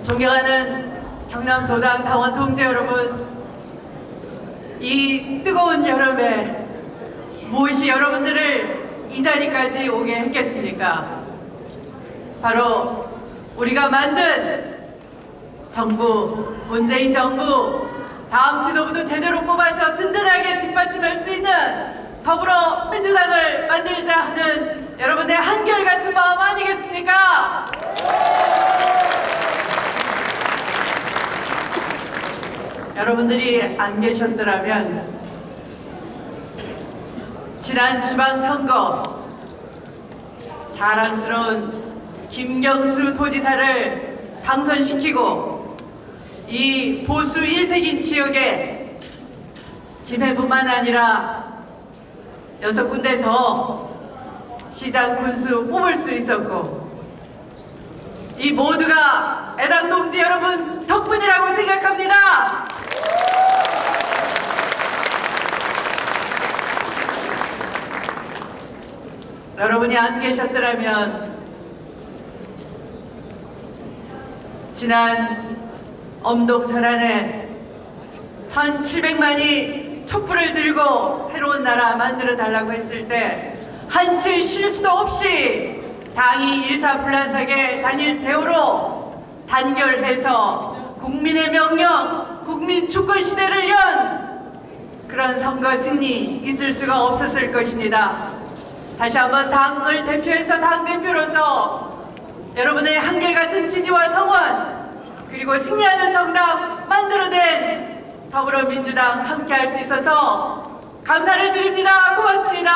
존경하는 경남도당 당원 동지 여러분, 이 뜨거운 여름에 무엇이 여러분들을 이 자리까지 오게 했겠습니까? 바로 우리가 만든 정부, 문재인 정부, 다음 지도부도 제대로 뽑아서 든든하게 뒷받침할 수 있는 더불어민주당을 만들자 하는 여러분의 한결같은 마음 아니겠습니까? 여러분들이 안 계셨더라면 지난 지방선거 자랑스러운 김경수 도지사를 당선시키고 이 보수 1색인 지역에 김해뿐만 아니라 6군데 더 시장 군수 뽑을 수 있었고, 이 모두가 애당 동지 여러분 덕분이라고 생각합니다. 여러분이 안 계셨더라면 지난 엄동설안에 1700만이 촛불을 들고 새로운 나라 만들어 달라고 했을 때 한치 실수도 없이 당이 일사불란하게 단일 대우로 단결해서 국민의 명령, 국민 주권 시대를 연 그런 선거 승리 있을 수가 없었을 것입니다. 다시 한번 당을 대표해서 당대표로서 여러분의 한결같은 지지와 성원, 그리고 승리하는 정당 만들어낸 더불어민주당 함께할 수 있어서 감사를 드립니다. 고맙습니다.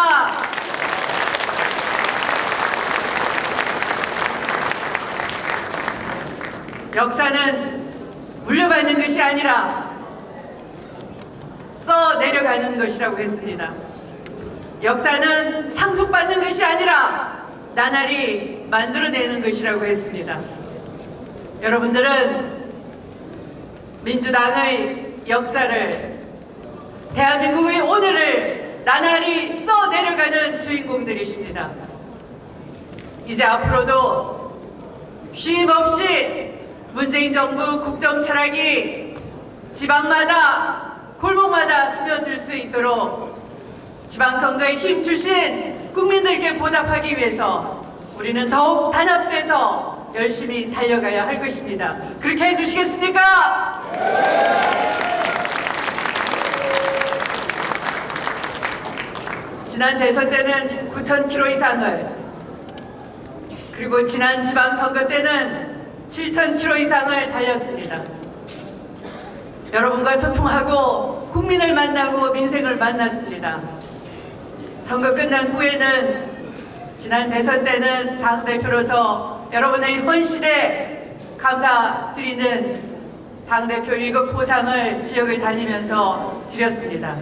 역사는 물려받는 것이 아니라 써 내려가는 것이라고 했습니다. 역사는 상속받는 것이 아니라 나날이 만들어내는 것이라고 했습니다. 여러분들은 민주당의 역사를, 대한민국의 오늘을 나날이 써 내려가는 주인공들이십니다. 이제 앞으로도 쉼없이 문재인 정부 국정 철학이 지방마다 골목마다 스며들 수 있도록 지방선거에 힘 주신 국민들께 보답하기 위해서 우리는 더욱 단합돼서 열심히 달려가야 할 것입니다. 그렇게 해주시겠습니까? 지난 대선 때는 9,000km 이상을, 그리고 지난 지방선거 때는 7,000km 이상을 달렸습니다. 여러분과 소통하고 국민을 만나고 민생을 만났습니다. 선거 끝난 후에는 지난 대선 때는 당대표로서 여러분의 헌신에 감사드리는 당대표 1급 포상을 지역을 다니면서 드렸습니다.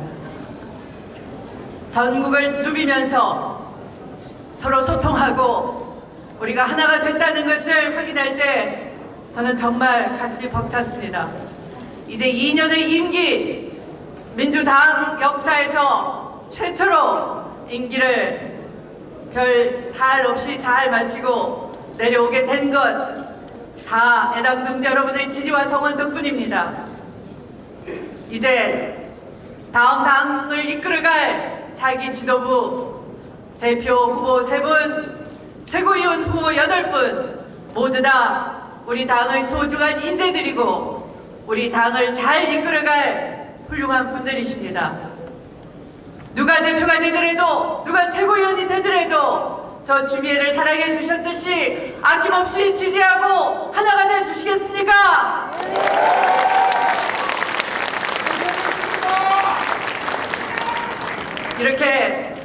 전국을 누비면서 서로 소통하고 우리가 하나가 됐다는 것을 확인할 때 저는 정말 가슴이 벅찼습니다. 이제 2년의 임기, 민주당 역사에서 최초로 임기를 별 탈 없이 잘 마치고 내려오게 된 것 다 애당 동지 여러분의 지지와 성원 덕분입니다. 이제 다음 당을 이끌어갈 차기 지도부, 대표 후보 3분, 최고위원 후보 8분 모두 다 우리 당의 소중한 인재들이고 우리 당을 잘 이끌어갈 훌륭한 분들이십니다. 누가 대표가 되더라도, 누가 최고위원이 되더라도 저 주미애를 사랑해 주셨듯이 아낌없이 지지하고 하나가 돼 주시겠습니까? 이렇게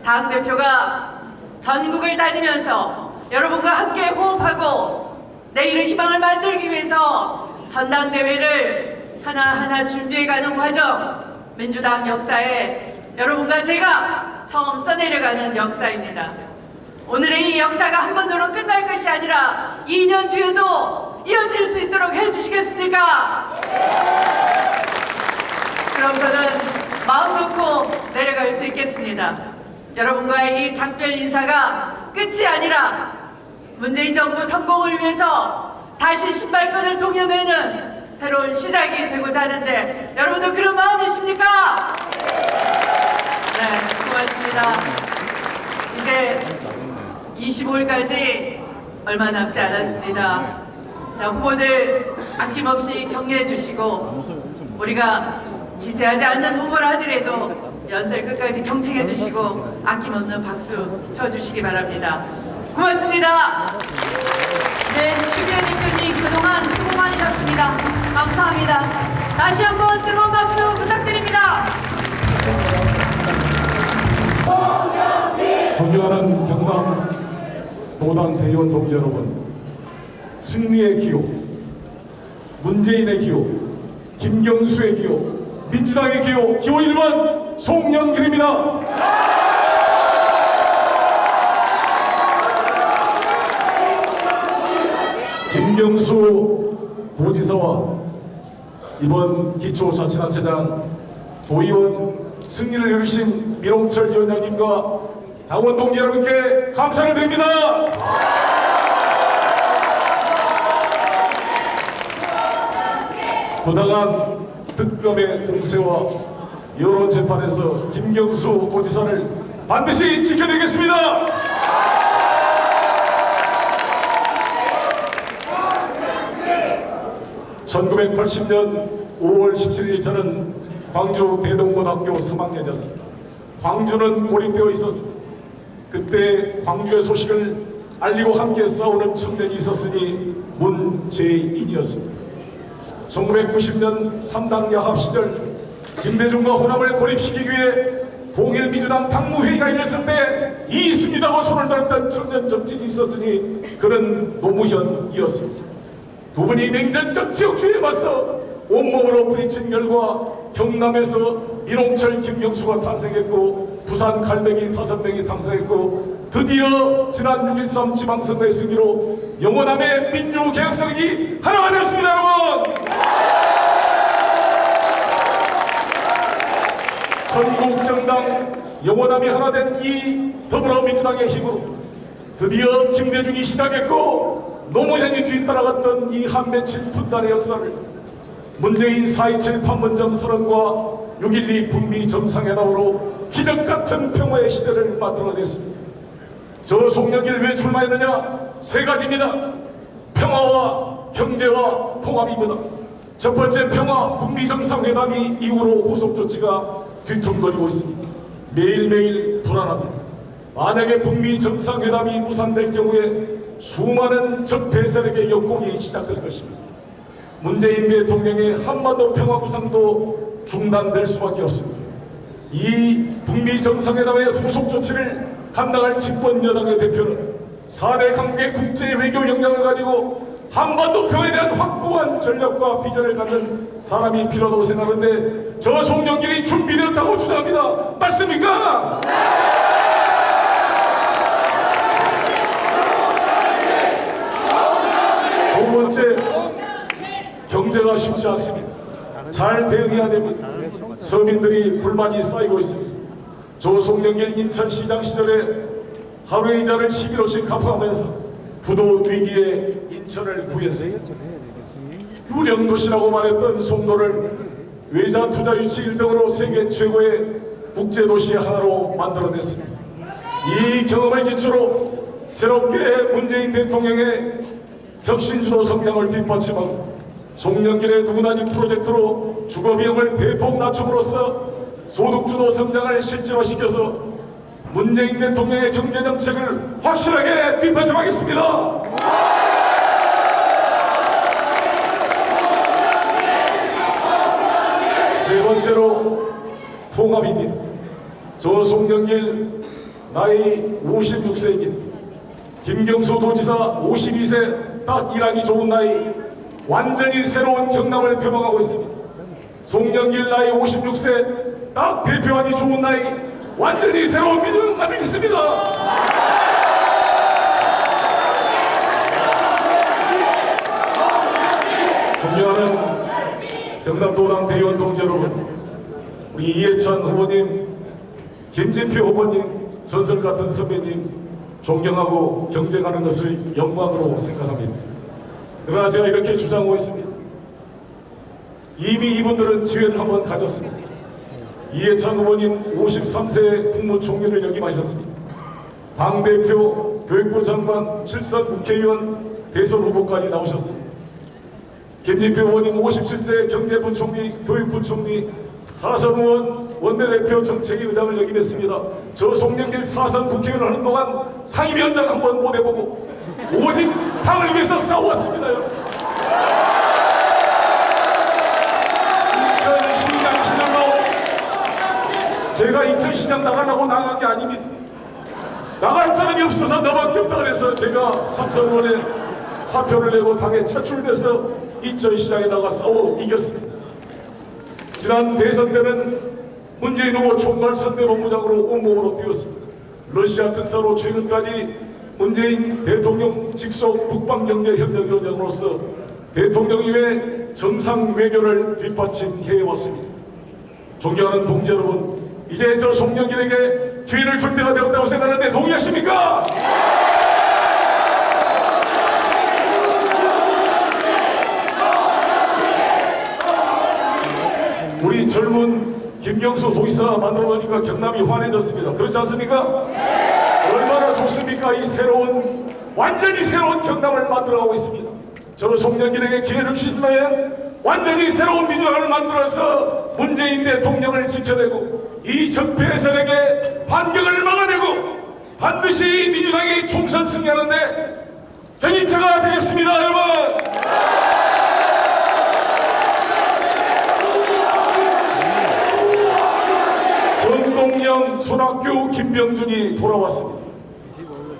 당대표가 전국을 다니면서 여러분과 함께 호흡하고 내일의 희망을 만들기 위해서 전당대회를 하나하나 준비해가는 과정, 민주당 역사에 여러분과 제가 처음 써내려가는 역사입니다. 오늘의 이 역사가 한 번으로 끝날 것이 아니라 2년 뒤에도 이어질 수 있도록 해주시겠습니까? 그럼 저는 마음 놓고 내려갈 수 있겠습니다. 여러분과의 이 작별 인사가 끝이 아니라 문재인 정부 성공을 위해서 다시 신발끈을 동여매는 새로운 시작이 되고자 하는데 여러분도 그런 마음이십니까? 네, 고맙습니다. 이제 25일까지 얼마 남지 않았습니다. 자, 후보들 아낌없이 격려해 주시고 우리가 지지하지 않는 후보를 하더라도 연설 끝까지 경청해 주시고 아낌없는 박수 쳐주시기 바랍니다. 고맙습니다. 네, 추기현 대표님 그동안 수고 많으셨습니다. 감사합니다. 다시 한번 뜨거운 박수 부탁드립니다. 존경하는 경남 도당 대의원 동지 여러분, 승리의 기호, 문재인의 기호, 김경수의 기호, 민주당의 기호, 기호 1번 송영길입니다. 김경수 도지사와 이번 기초자치단체장 도의원 승리를 이루신 민홍철 위원장님과 당원 동지 여러분께 감사를 드립니다. 부당한 특검의 공세와 여론 재판에서 김경수 도지사를 반드시 지켜드리겠습니다. (1980년 5월 17일) 저는 광주 대동고등학교 3학년이었습니다. 광주는 고립되어 있었습니다. 그때 광주의 소식을 알리고 함께 싸우는 청년이 있었으니 문재인이었습니다. 1990년 3당 야합 시절 김대중과 호남을 고립시키기 위해 통일민주당 당무회의가 열렸을 때 이있습니다고 손을 들었던 청년 정치인이 있었으니 그는 노무현이었습니다. 두 분이 냉전적 지역주의에 맞서 온몸으로 부딪힌 결과 경남에서 민홍철, 김경수가 탄생했고 부산 갈매기 5명이 탄생했고 드디어 지난 6.13 지방선거의 승리로 영원함의 민주개혁세력이 하나가 되었습니다. 여러분, 전국 정당 영원함이 하나 된 이 더불어민주당의 힘으로 드디어 김대중이 시작했고 노무현이 뒤따라갔던 이 한맺힌 분단의 역사를 문재인 4.27 판문점 선언과 6.12 북미 정상회담으로 기적같은 평화의 시대를 만들어냈습니다. 저 송영길 왜 출마했느냐? 세 가지입니다. 평화와 경제와 통합입니다. 첫 번째, 평화, 북미 정상회담이 이후로 후속조치가 뒤뚱거리고 있습니다. 매일매일 불안합니다. 만약에 북미 정상회담이 무산될 경우에 수많은 적폐 세력의 역공이 시작될 것입니다. 문재인 대통령의 한반도 평화 구상도 중단될 수밖에 없습니다. 이 북미 정상회담의 후속 조치를 감당할 집권 여당의 대표는 4대 강국의 국제 외교 역량을 가지고 한반도 평화에 대한 확고한 전략과 비전을 갖는 사람이 필요하다고 생각하는데 저 송영길이 준비되었다고 주장합니다. 맞습니까? 두 번째, 경제가 쉽지 않습니다. 잘 대응해야 됩니다. 서민들이 불만이 쌓이고 있습니다. 조 송영길 인천시장 시절에 하루의 이자를 11호씩 갚아가면서 부도 위기에 인천을 구했습니다. 유령도시라고 말했던 송도를 외자 투자 유치 1등으로 세계 최고의 국제도시 하나로 만들어냈습니다. 이 경험을 기초로 새롭게 문재인 대통령의 혁신주도 성장을 뒷받침하고 송영길의 누구나니 프로젝트로 주거비용을 대폭 낮춤으로써 소득주도 성장을 실질화시켜서 문재인 대통령의 경제정책을 확실하게 뒷받침하겠습니다. 세 번째로 통합입니다. 저 송영길 나이 56세입니다. 김경수 도지사 52세 딱 일하기 좋은 나이, 완전히 새로운 경남을 표방하고 있습니다. 송영길 나이 56세 딱 대표하기 좋은 나이, 완전히 새로운 민주를 만들겠습니다. 존경하는 경남도당 대의원 동지 여러분, 우리 이해찬 후보님, 김진표 후보님, 전설 같은 선배님 존경하고 경쟁하는 것을 영광으로 생각합니다. 그러나 제가 이렇게 주장하고 있습니다. 이미 이분들은 기회를 한번 가졌습니다. 이해찬 후보님 53세 국무총리를 역임하셨습니다. 당대표, 교육부 장관, 실선 국회의원, 대선 후보까지 나오셨습니다. 김진표 후보님 57세 경제부총리, 교육부총리, 사선 의원, 원내대표 정책위 의장을 역임했습니다. 저 송영길 사선 국회의원을 하는 동안 상임위원장 한번 못 해보고 오직 당을 위해서 싸워왔습니다. 여러분. 2012년 시절로 제가 2010년 나가려고 나간 게 아닙니다. 나갈 사람이 없어서 너밖에 없다 그래서 제가 삼선원에 사표를 내고 당에 차출돼서 인천시장에 나가 싸워 이겼습니다. 지난 대선 때는 문재인 후보 총괄선대본부장으로 온몸으로 뛰었습니다. 러시아 특사로 최근까지 문재인 대통령 직속 북방경제협력위원장으로서 대통령님의 정상 외교를 뒷받침해왔습니다. 존경하는 동지 여러분, 이제 저 송영길에게 기회를 줄 때가 되었다고 생각하는데 동의하십니까? 우리 젊은 김경수 도지사 만들어놓으니까 경남이 환해졌습니다. 그렇지 않습니까? 얼마나 좋습니까? 이 새로운, 완전히 새로운 경남을 만들어가고 있습니다. 저 송영길에게 기회를 주신다면 완전히 새로운 민주당을 만들어서 문재인 대통령을 지켜내고 이 적폐 세력의 반격을 막아내고 반드시 민주당이 총선 승리하는데 전의체가 되겠습니다. 여러분. 전동영 손학규 김병준이 돌아왔습니다.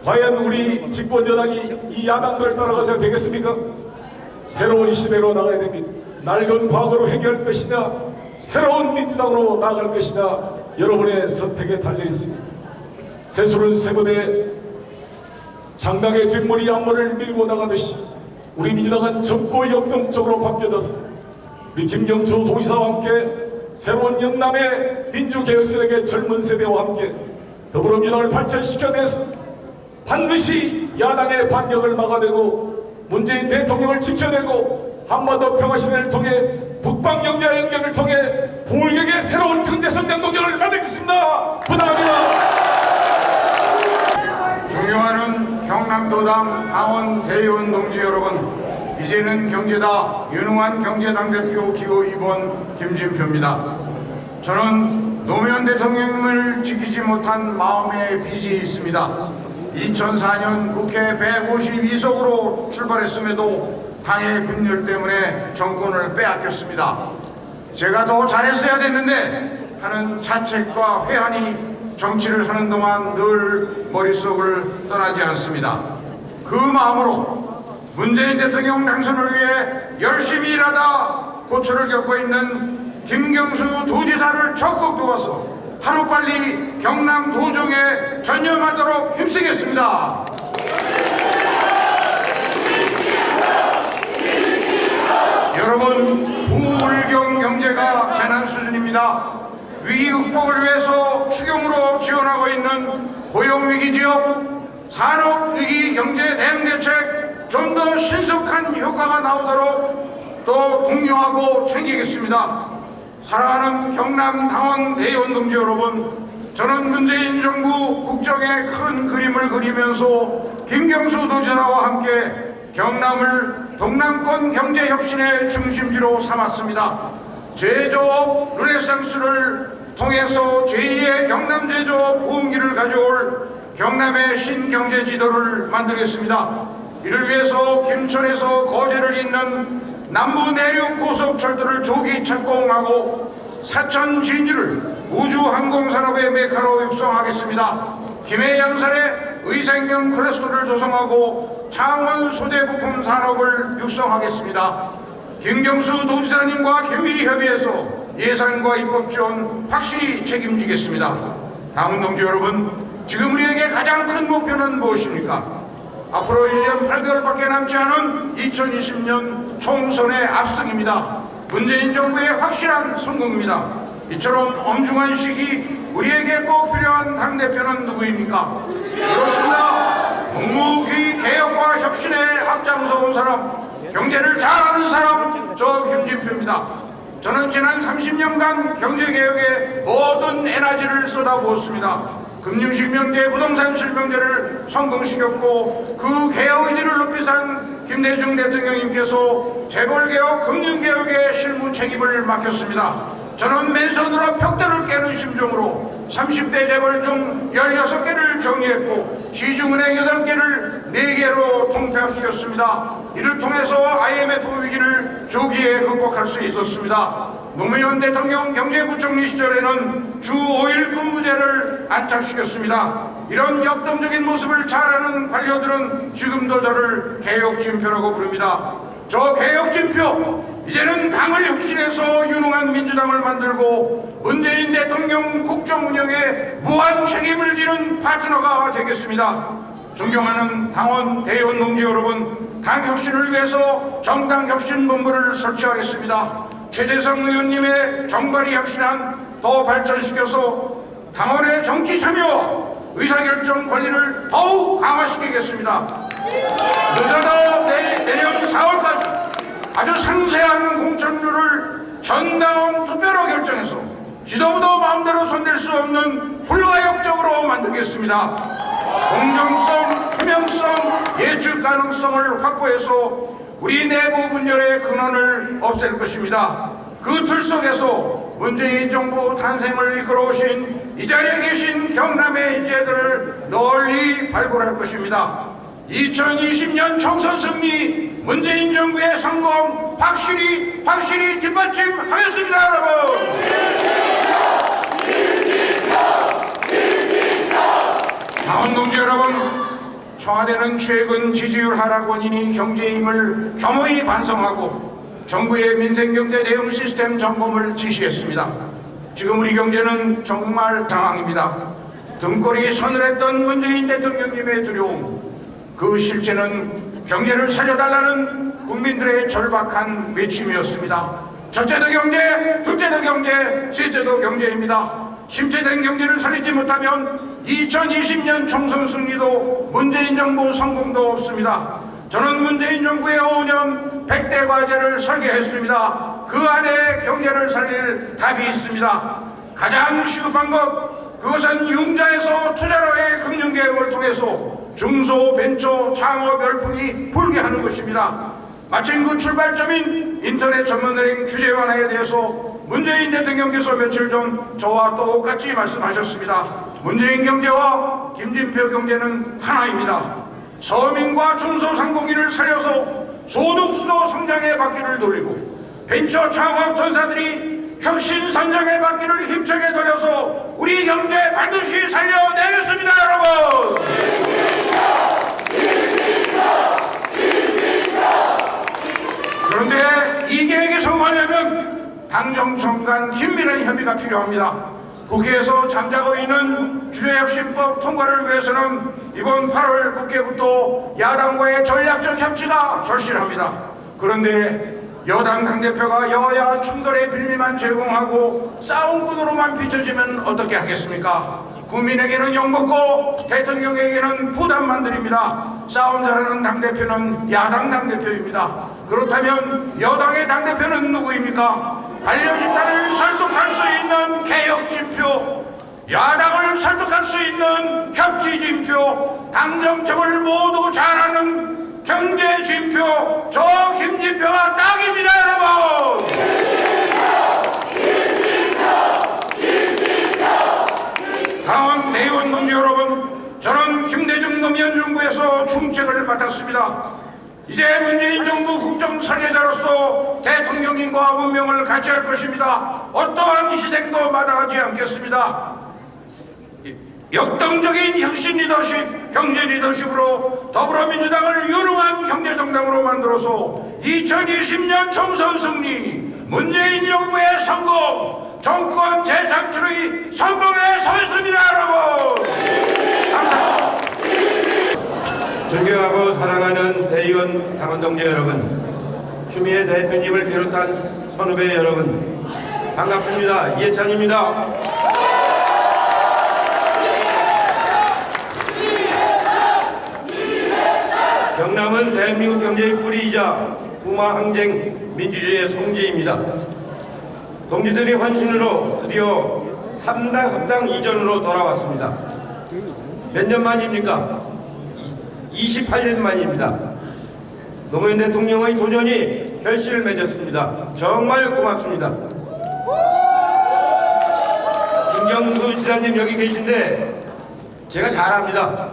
과연 우리 집권여당이 이 야당들을 따라가서 되겠습니까? 새로운 시대로 나가야 됩니다. 낡은 과거로 해결할 것이냐, 새로운 민주당으로 나아갈 것이냐, 여러분의 선택에 달려 있습니다. 새술은 새보대 장강의 뒷머리 앞머리를 밀고 나가듯이 우리 민주당은 젊고 역동적으로 바뀌어졌습니다. 우리 김경수 도지사와 함께 새로운 영남의 민주개혁 세력의 젊은 세대와 함께 더불어민주당을 발전시켜내서 반드시 야당의 반격을 막아내고 문재인 대통령을 지켜내고 한반도 평화시대를 통해 북방경제 연결을 통해 불격의 새로운 경제성장 동력을 만들겠습니다. 부탁합니다. 존경하는 경남도당 당원 대의원 동지 여러분, 이제는 경제다. 유능한 경제당대표 기호 2번 김진표입니다. 저는 노무현 대통령을 지키지 못한 마음의 빚이 있습니다. 2004년 국회 152석으로 출발했음에도 당의 분열 때문에 정권을 빼앗겼습니다. 제가 더 잘했어야 됐는데 하는 자책과 회한이 정치를 하는 동안 늘 머릿속을 떠나지 않습니다. 그 마음으로 문재인 대통령 당선을 위해 열심히 일하다 고초를 겪고 있는 김경수 도지사를 적극 도와서 하루빨리 경남 도정에 전념하도록 힘쓰겠습니다. 여러분, 부울경 경제가 재난 수준입니다. 위기 극복을 위해서 추경으로 지원하고 있는 고용위기 지역, 산업위기 경제 대응 대책 좀 더 신속한 효과가 나오도록 또 독려하고 챙기겠습니다. 사랑하는 경남 당원 대의원 동지 여러분, 저는 문재인 정부 국정의 큰 그림을 그리면서 김경수 도지사와 함께 경남을 동남권 경제혁신의 중심지로 삼았습니다. 제조업 르네상스를 통해서 제2의 경남 제조업 부흥기를 가져올 경남의 신경제 지도를 만들겠습니다. 이를 위해서 김천에서 거제를 잇는 남부 내륙 고속철도를 조기 착공하고 사천 진주를 우주항공산업의 메카로 육성하겠습니다. 김해 양산에 의생명 클러스터를 조성하고 창원 소재부품 산업을 육성하겠습니다. 김경수 도지사님과 긴밀히 협의해서 예산과 입법 지원 확실히 책임지겠습니다. 당원 동지 여러분, 지금 우리에게 가장 큰 목표는 무엇입니까? 앞으로 1년 8개월밖에 남지 않은 2020년 총선의 압승입니다. 문재인 정부의 확실한 성공입니다. 이처럼 엄중한 시기 우리에게 꼭 필요한 당대표는 누구입니까? 그렇습니다. 묵묵히 개혁과 혁신에 앞장서 온 사람, 경제를 잘하는 사람 저 김진표입니다. 저는 지난 30년간 경제개혁에 모든 에너지를 쏟아부었습니다. 금융실명제, 부동산 실명제를 성공시켰고 그 개혁 의지를 높이 산 김대중 대통령님께서 재벌개혁, 금융개혁의 실무 책임을 맡겼습니다. 저는 맨손으로 벽돌을 깨는 심정으로 30대 재벌 중 16개를 정리했고 시중은행 8개를 4개로 통폐합시켰습니다. 이를 통해서 IMF 위기를 조기에 극복할 수 있었습니다. 노무현 대통령 경제부총리 시절에는 주 5일 근무제를 안착시켰습니다. 이런 역동적인 모습을 잘하는 관료들은 지금도 저를 개혁진표라고 부릅니다. 저 개혁진표, 이제는 당을 혁신해서 유능한 민주당을 만들고 문재인 대통령 국정 운영에 무한 책임을 지는 파트너가 되겠습니다. 존경하는 당원, 대의원 동지 여러분, 당 혁신을 위해서 정당혁신본부를 설치하겠습니다. 최재성 의원님의 정발이 혁신안 더 발전시켜서 당원의 정치 참여와 의사결정 권리를 더욱 강화시키겠습니다. 늦어도 내년 4월까지 아주 상세한 공천률을 전당원 투표로 결정해서 지도부도 마음대로 손댈 수 없는 불가역적으로 만들겠습니다. 공정성, 투명성, 예측 가능성을 확보해서 우리 내부 분열의 근원을 없앨 것입니다. 그 틀 속에서 문재인 정부 탄생을 이끌어오신 이 자리에 계신 경남의 인재들을 널리 발굴할 것입니다. 2020년 총선 승리, 문재인 정부의 성공 확실히 뒷받침하겠습니다, 여러분. 당원 동지 여러분, 청와대는 최근 지지율 하락 원인이 경제의 힘을 겸허히 반성하고 정부의 민생경제 대응 시스템 점검을 지시했습니다. 지금 우리 경제는 정말 상황입니다. 등골이 서늘했던 문재인 대통령님의 두려움, 그 실체는 경제를 살려달라는 국민들의 절박한 외침이었습니다. 첫째도 경제, 둘째도 경제, 셋째도 경제입니다. 침체된 경제를 살리지 못하면 2020년 총선 승리도 문재인 정부 성공도 없습니다. 저는 문재인 정부의 5년 100대 과제를 설계했습니다. 그 안에 경제를 살릴 답이 있습니다. 가장 시급한 것, 그것은 융자에서 투자로의 금융개혁을 통해서 중소벤처 창업 열풍이 불게 하는 것입니다. 마침 그 출발점인 인터넷 전문은행 규제 완화에 대해서 문재인 대통령께서 며칠 전 저와 똑같이 말씀하셨습니다. 문재인 경제와 김진표 경제는 하나입니다. 서민과 중소상공인을 살려서 소득수도 성장의 바퀴를 돌리고 벤처 창업 전사들이 혁신 선장의 바퀴를 힘차게 돌려서 우리 경제 반드시 살려내겠습니다, 여러분. 그런데 이 계획에 성공하려면 당정청 간 긴밀한 협의가 필요합니다. 국회에서 잠자고 있는 규제혁신법 통과를 위해서는 이번 8월 국회부터 야당과의 전략적 협치가 절실합니다. 그런데 여당 당대표가 여야 충돌의 빌미만 제공하고 싸움꾼으로만 비춰지면 어떻게 하겠습니까? 국민에게는 욕먹고 대통령에게는 부담만 드립니다. 싸움 잘하는 당대표는 야당 당대표입니다. 그렇다면 여당의 당대표는 누구입니까? 반려집단을 설득할 수 있는 개혁진표, 야당을 설득할 수 있는 협치진표, 당정청을 모두 잘하는 경제진표, 저 김진표가 딱입니다, 여러분. 당원 대의원 동지 여러분, 저는 김대중 노무현 정부에서 중책을 맡았습니다. 이제 문재인 정부 국정 설계자로서 대통령님과 운명을 같이 할 것입니다. 어떠한 희생도 마다하지 않겠습니다. 역동적인 혁신 리더십, 경제 리더십으로 더불어민주당을 유능한 경제정당으로 만들어서 2020년 총선 승리, 문재인 정부의 성공, 정권 재창출의 성공에 서있습니다, 여러분. 감사합니다. 존경하고 사랑하는 대의원 당원 동지 여러분, 추미애 대표님을 비롯한 선후배 여러분, 반갑습니다. 이해찬입니다. 경남은 대한민국 경제의 뿌리이자 부마항쟁 민주주의의 성지입니다. 동지들이 헌신으로 드디어 3당 합당 이전으로 돌아왔습니다. 몇 년 만입니까? 28년 만입니다. 노무현 대통령의 도전이 결실을 맺었습니다. 정말 고맙습니다. 김경수 지사님 여기 계신데 제가 잘 압니다.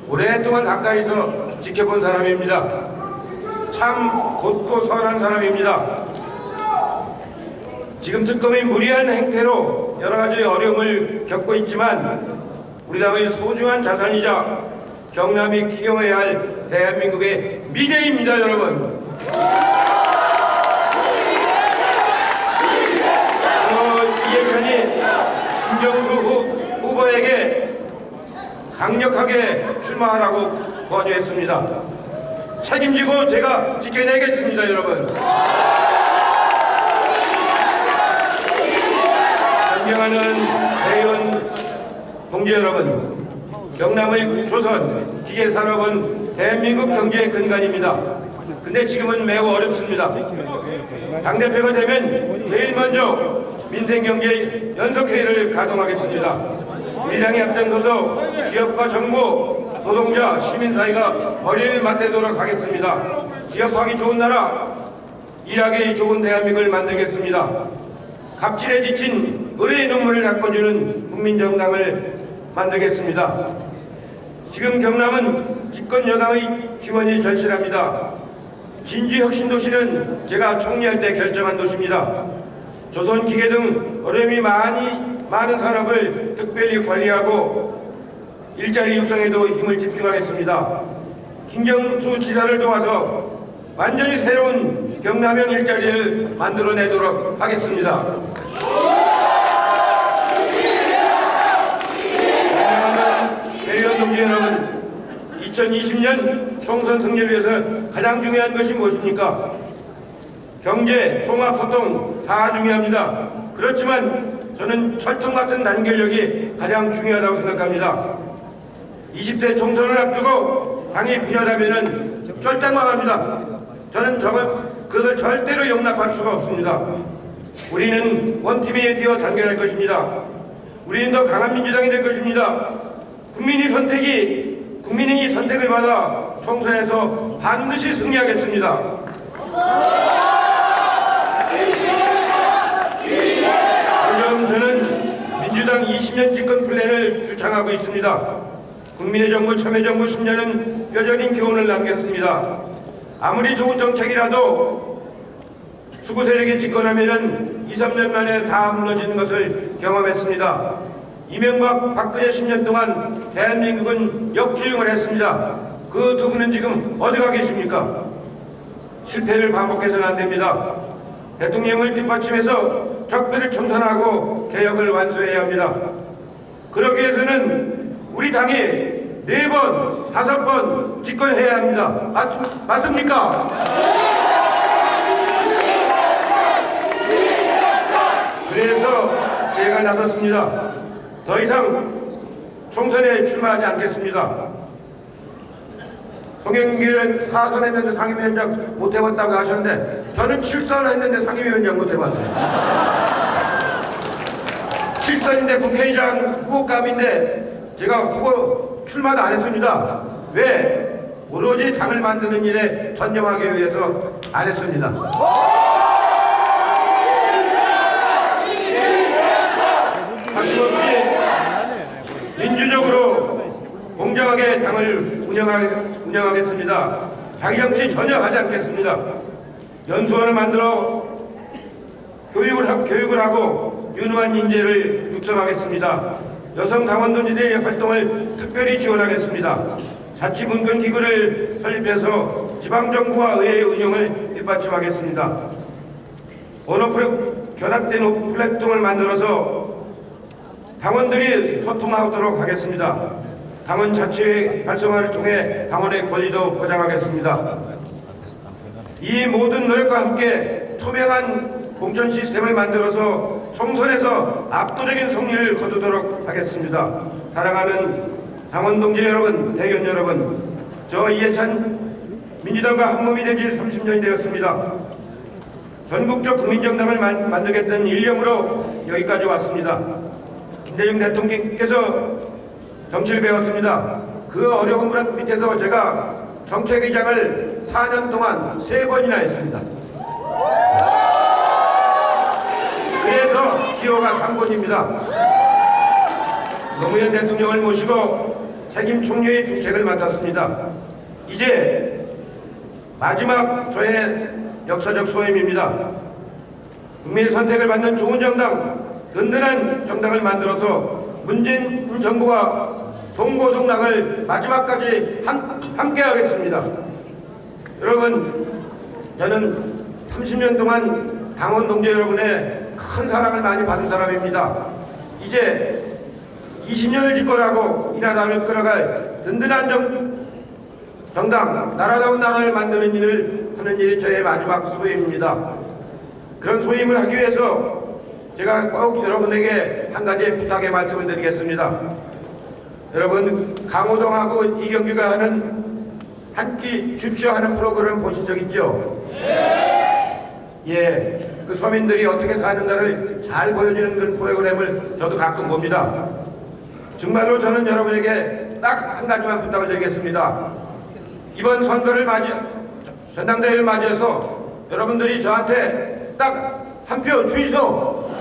오랫동안 가까이서 지켜본 사람입니다. 참 곧고 선한 사람입니다. 지금 특검이 무리한 행태로 여러 가지 어려움을 겪고 있지만 우리 당의 소중한 자산이자 경남이 키워야 할 대한민국의 미래입니다, 여러분. 이해찬이 김경수 후보에게 강력하게 출마하라고 권유했습니다. 책임지고 제가 지켜내겠습니다, 여러분. 존경하는 대의원 동지 여러분, 경남의 조선 기계산업은 대한민국 경제의 근간입니다. 근데 지금은 매우 어렵습니다. 당대표가 되면 제일 먼저 민생경제 연석회의를 가동하겠습니다. 우리 당이 앞장서서 기업과 정부, 노동자, 시민사회가 머리를 맞대도록 하겠습니다. 기업하기 좋은 나라, 일하기 좋은 대한민국을 만들겠습니다. 갑질에 지친 의뢰의 눈물을 닦아주는 국민정당을 만들겠습니다. 지금 경남은 집권 여당의 지원이 절실합니다. 진주혁신도시는 제가 총리할 때 결정한 도시입니다. 조선기계 등 어려움이 많은 산업을 특별히 관리하고 일자리 육성에도 힘을 집중하겠습니다. 김경수 지사를 도와서 완전히 새로운 경남형 일자리를 만들어내도록 하겠습니다. 사랑하는 대의원 동지 여러분, 2020년 총선 승리를 위해서 가장 중요한 것이 무엇입니까? 경제, 통합, 소통 다 중요합니다. 그렇지만 저는 철통 같은 단결력이 가장 중요하다고 생각합니다. 20대 총선을 앞두고 당이 분열하면은 쫄짝망합니다. 저는 그걸 절대로 용납할 수가 없습니다. 우리는 원팀에 뛰어 단결할 것입니다. 우리는 더 강한 민주당이 될 것입니다. 국민이 선택을 받아 총선에서 반드시 승리하겠습니다. 요즘 저는 민주당 20년 집권 플랜을 주창하고 있습니다. 국민의 정부, 참여정부 10년은 뼈저린 교훈을 남겼습니다. 아무리 좋은 정책이라도 수구 세력이 집권하면 2, 3년 만에 다 무너지는 것을 경험했습니다. 이명박, 박근혜 10년 동안 대한민국은 역주행을 했습니다. 그 두 분은 지금 어디 가 계십니까? 실패를 반복해서는 안 됩니다. 대통령을 뒷받침해서 적폐를 청산하고 개혁을 완수해야 합니다. 그러기 위해서는 우리 당이 4번, 5번 집권해야 합니다. 맞습니까? 그래서 제가 나섰습니다. 더 이상 총선에 출마하지 않겠습니다. 송영길은 4선 했는데 상임위원장 못 해봤다고 하셨는데 저는 7선 했는데 상임위원장 못 해봤어요. 7선인데 국회의장 후보감인데 제가 후보 출마도 안 했습니다. 왜? 오로지 당을 만드는 일에 전념하기 위해서 안 했습니다. 거침없이 민주적으로 공정하게 당을 운영하겠습니다. 자기정치 전혀 하지 않겠습니다. 연수원을 만들어 교육을 하고 유능한 인재를 육성하겠습니다. 여성 당원동지들의 활동을 특별히 지원하겠습니다. 자치분권기구를 설립해서 지방정부와 의회의 운영을 뒷받침하겠습니다. 결합된 플랫폼을 만들어서 당원들이 소통하도록 하겠습니다. 당원 자치 활성화를 통해 당원의 권리도 보장하겠습니다. 이 모든 노력과 함께 투명한 공천 시스템을 만들어서 총선에서 압도적인 승리를 거두도록 하겠습니다. 사랑하는 당원 동지 여러분, 대의원 여러분, 저 이해찬 민주당과 한몸이 된 지 30년이 되었습니다. 전국적 국민정당을 만들겠다는 일념으로 여기까지 왔습니다. 김대중 대통령께서 정치를 배웠습니다. 그 어려운 밑에서 제가 정책의장을 4년 동안 3번이나 했습니다. 그래서 기호가 3번입니다. 노무현 대통령을 모시고 책임 총리의 중책을 맡았습니다. 이제 마지막 저의 역사적 소임입니다. 국민의 선택을 받는 좋은 정당, 든든한 정당을 만들어서 문재인 정부와 동고동락을 마지막까지 함께 하겠습니다. 여러분, 저는 30년 동안 당원 동지 여러분의 큰 사랑을 많이 받은 사람입니다. 이제 20년을 집권하고 이 나라를 끌어갈 든든한 정당, 나라다운 나라를 만드는 일을 하는 일이 저의 마지막 소임입니다. 그런 소임을 하기 위해서 제가 꼭 여러분에게 한 가지 부탁의 말씀을 드리겠습니다. 여러분, 강호동하고 이경규가 하는 한 끼 줍쇼 하는 프로그램 보신 적 있죠? 예, 그 서민들이 어떻게 사는가를 잘 보여주는 그런 프로그램을 저도 가끔 봅니다. 정말로 저는 여러분에게 딱 한 가지만 부탁을 드리겠습니다. 이번 선거를 전당대회를 맞이해서 여러분들이 저한테 딱 한 표 주이소.